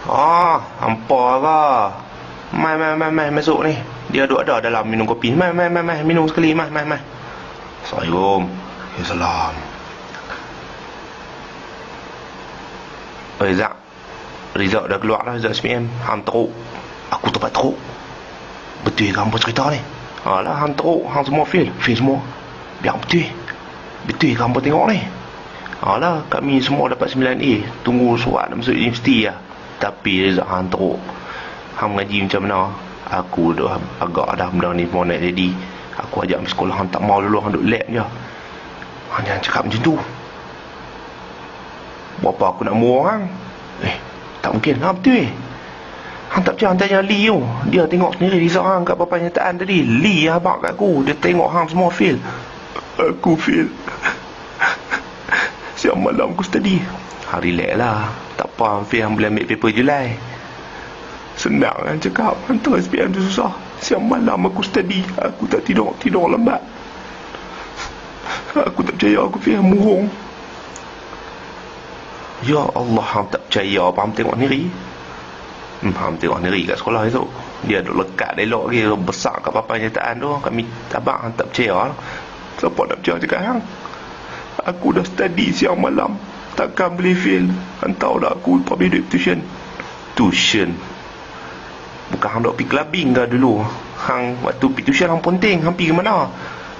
Oh, hampa ke? Mai masuk ni. Dia duduk ada dalam minum kopi. Mai minum sekali. Mai. Assalamualaikum. Ya salam. Zak. Rizal dah keluar dah, Zak SPM. Hang teruk. Aku tempat teruk. Betul ke hampa cerita ni? Alah, hang teruk. Hang semua fail semua. Biar betul. Betul ke hampa tengok ni? Alah, kami semua dapat 9A. Tunggu surat nak masuk universiti lah. Tapi Rizal hang teruk. Hang mengaji macam mana? Aku dah agak dah benda ni mau nak jadi. Aku ajak pergi sekolah, hang tak mau dulu. Hang duduk lab je. Hang jangan cakap macam tu. Berapa aku nak murah hang? Tak mungkin. Betul hang tak percaya, hang tanya Lee tu. Dia tengok sendiri Rizal hang kat papan nyataan tadi. Lee abang kat aku. Dia tengok hang semua fail. Aku fail. Siap malam aku study. Relax lah. Tak apa, hang fail, hang boleh ambil paper Julai. Senang kan cakap. Hantar SPM tu susah. Siap malam aku study. Aku tak tidur lambat. Aku tak percaya aku fail, murung. Ya Allah, hang tak percaya apa hang tengok sendiri. Hang tengok sendiri kat sekolah esok. Dia duduk lekat elok lagi, besar kat papan nyataan tu. Kami abang hang tak percaya. Siapa nak percaya cakap hang? Aku dah study siang malam. Takkan boleh fail. Hang tahu dah aku tak boleh duit tuition. Bukan hang duk pergi clubbing ke dulu? Hang waktu pergi tuition hang penting. Hang pergi ke mana?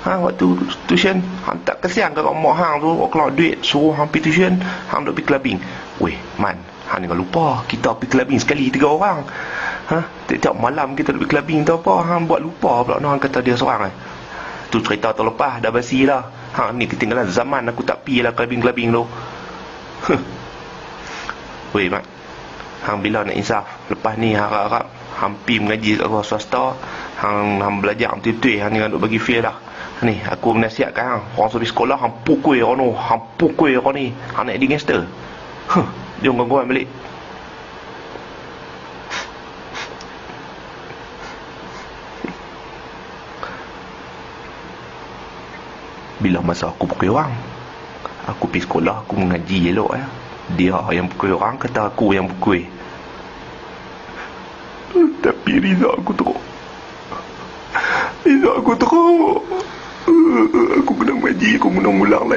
Hang waktu tuition hang tak kesian ke mak hang tu kalau duit suruh hang pergi tuition, hang duk pergi clubbing. Weh, man, hang jangan lupa kita pergi clubbing sekali 3 orang. Tiap malam kita duk pergi clubbing tu apa? Hang buat lupa pula hang kata dia seorang Tu cerita terlepas dah basi dah. Hang ni ketinggalan zaman, aku tak pergi lah clubbing tu. Weh, mak. Hang bila nak insaf? Lepas ni harap-harap hang pergi mengaji kat sekolah swasta. Hang belajar betul-betul. Hang jangan duk bagi fail dah. Ni, aku menasihatkan hang. Orang pergi sekolah, hang pukul orang tu. Hang pukul orang ni. Hang nak jadi gangster. Jom gangguan balik. Bila masa aku pukul orang, aku pergi sekolah, aku mengaji elok Dia yang pukul orang, kata aku yang pukul. Tapi Rizal aku teruk. Aku kena mengaji, aku kena ulang lagi.